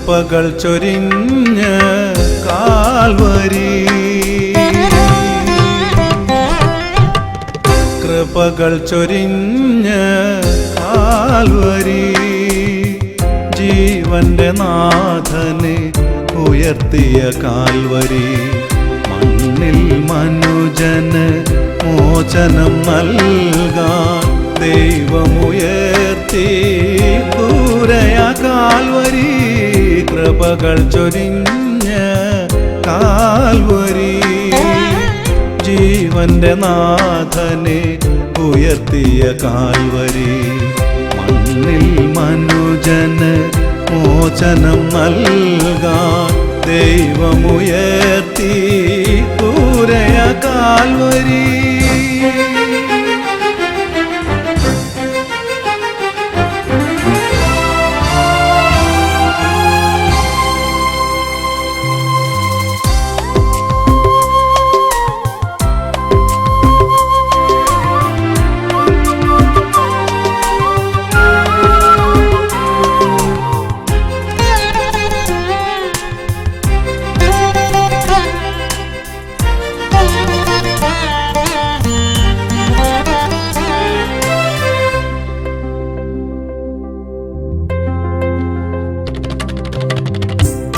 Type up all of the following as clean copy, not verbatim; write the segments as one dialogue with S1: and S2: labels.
S1: കൃപകൾ ചൊരിഞ്ഞ കാൽവരി കൃപകൾ ചൊരിഞ്ഞ കാൽവരി ജീവന്റെ നാഥനെ ഉയർത്തിയ കാൽവരി മണ്ണിൽ മനുജന് മോചനം നൽകാൻ ദൈവമുയർത്തി ദൂരയ കാൽവരി കൃപകൾ ചൊരിഞ്ഞ കാൽവരി ജീവന്റെ നാഥനെ ഉയർത്തിയ കാൽവരി മണ്ണിൽ മനുജന് മോചനം നൽകാൻ ദൈവമുയർത്തി ദൂരയ കാൽവരി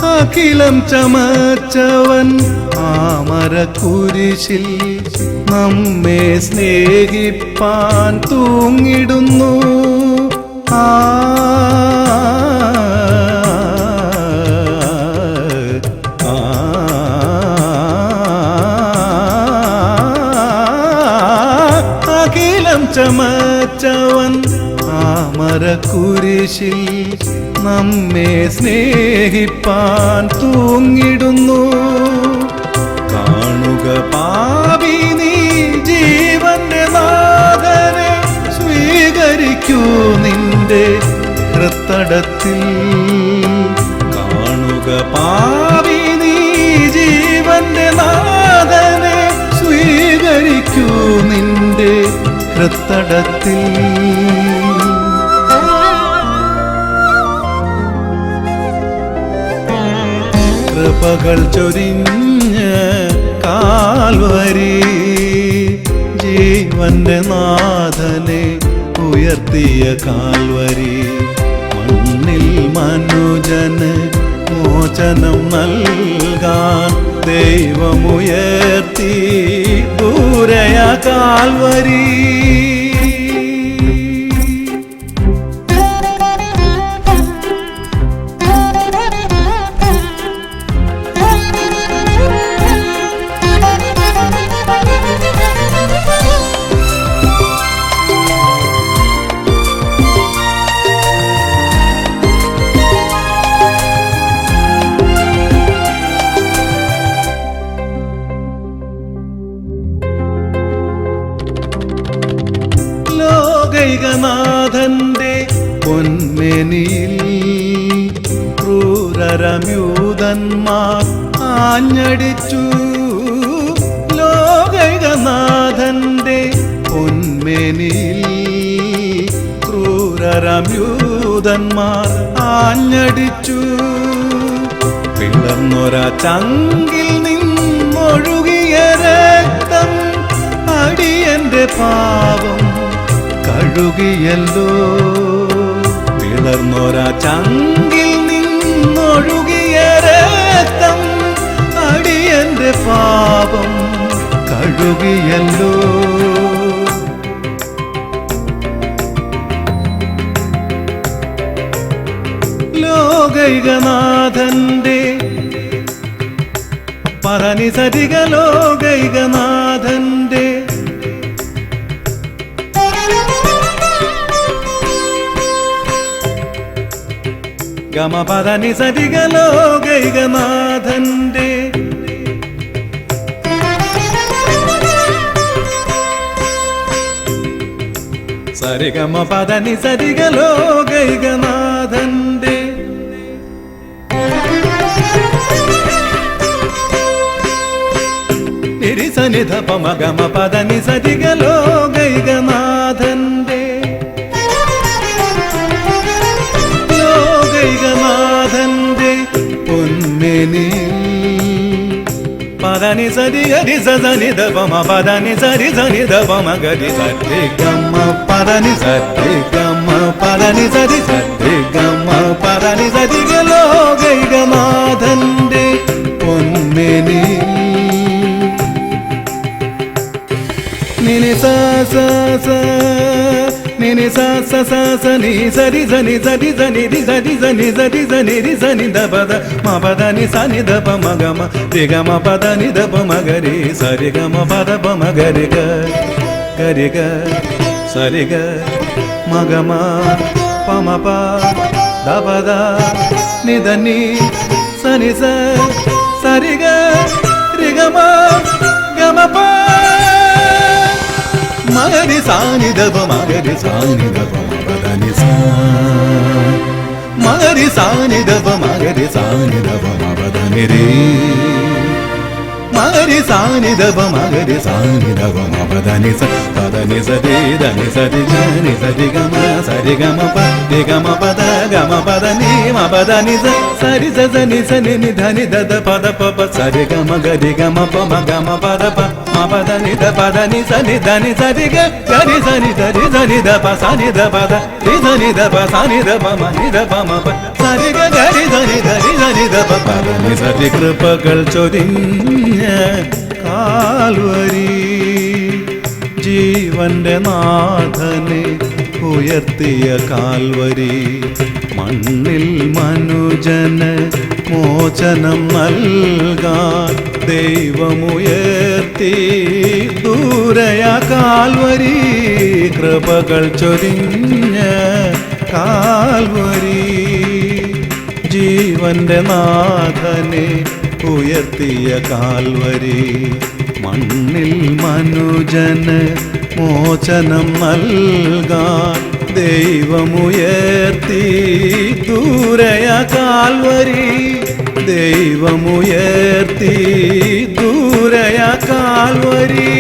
S1: അഖിലം ചമച്ചവൻ ആമരക്കുരിശിൽ നമ്മെ സ്നേഹിപ്പാൻ തൂങ്ങിടുന്നു അഖിലം ചമച്ചവൻ ആമരക്കുരിശിൽ നമ്മെ സ്നേഹിപ്പാൻ തൂങ്ങിടുന്നു കാണുക പാപി നീ ജീവന്റെ നാഥനെ സ്വീകരിക്കൂ നിന്റെ ഹൃത്തടത്തിൽ കാണുക പാപി നീ ജീവന്റെ നാഥനെ സ്വീകരിക്കൂ നിന്റെ ഹൃത്തടത്തിൽ കൃപകൾ ചൊരിഞ്ഞ കാൽവരി ജീവന്റെ നാഥനെ ഉയർത്തിയ കാൽവരി മണ്ണിൽ മനുജന് മോചനം നൽകാൻ ദൈവമുയർത്തി ദൂരയ കാൽവരി ലോകൈകനാഥന്റെ പൊന്മേനിയിൽ ക്രൂരരമ്യൂതന്മാർ ആഞ്ഞടിച്ചു ലോകൈകനാഥന്റെ പൊന്മേനിയിൽ ക്രൂരരമ്യൂതന്മാർ ആഞ്ഞടിച്ചു പിളർന്നൊര ചങ്കിൽ നിന്നൊഴുകിയ രക്തം അടിയന്റെ പാപം കഴുകിയല്ലോ പിളർന്നൊര ചങ്കിൽ നിന്നൊഴുകിയ രക്തം അടിയന്റെ പാപം കഴുകിയല്ലോ ലോകൈകനാഥന്റെ പരനിസരിക ലോകൈകനാഥന്റെ ഗമപദനി സരിക ലോകൈകനാഥന്റെ സരിഗമപദനി സരിക ലോകൈകനാഥന്റെ നിരിസനിധ പമഗമപദനി സരിക ലോകൈകനാഥന്റെ ലോകൈകനാഥന്റെ పదని సరి గరి సని దప మ పదని సరి సని దప మ గరి సరి గమ పదని సరి గమ పదని సరి సరి గమ పదని సరి గలో గై గమాధന്റെ പൊന്മേനി നിനി സ സ സ നിനി സ സ സ സ നി സരി സനി സരി സനി രി സരി സനി സരി സനി രി സനി ദ പദ മ പദ നി സനി ദ പ മ ഗ മ രി ഗ മ പദ നി ദ പ മ ഗ രി സരി ഗ മ പദ പ മ ഗ രി ഗ ഗരി ഗ സരി ഗ മ ഗ മ പ മ പ ദ പ ദ നി ദ നി സനി സ സരി ഗ രി ഗ മ ഗ മ പ മഗരി സാനി ദപ മഗരി സാനി ദപ മപദനി സാ മഗരി സാനി ദപ മഗരി സാനി ദപ മപദനി രേ മഗരി സാനി ദപ മഗരി സാനി ദപ മപദനി സ പദനി സരി ധനി സരി ഗനി സരി ഗമ സരി ഗമ പ രി ഗമ പദ ഗമ പദനി മപദനി സ സരി സ സനി സനി നി ധനി ദദ പദ പ പ സരി ഗമ ഗരി ഗമ പ മ ഗമ പദ പ പദനി ദ പദനി സനി ധനി സരി ഗ ഗരി സനി ധരി സനി ദ പ സനി ദ പദ രി സനി ദ പ സനി ദ പ മ നി ദ പ മ പ സരി ഗ ഗരി സനി ധരി സനി ദ പ പദനി സരി കൃപകൾ ചൊരിഞ്ഞ കാൽവരി ജീവന്റെ നാഥനെ ഉയർത്തിയ കാൽവരി മണ്ണിൽ മനുജന് മോചനം നൽകാൻ ദൈവമുയർത്തി ദൂരയ കാൽവരി കൃപകൾ ചൊരിഞ്ഞ കാൽവരി ജീവന്റെ നാഥനെ ഉയർത്തിയ കാൽവരി മണ്ണിൽ മനുജന് മോചനം നൽകാൻ ദൈവമുയർത്തി ദൂരയ കാൽവരി ദൈവമുയർത്തി ദൂരയ കാൽവരി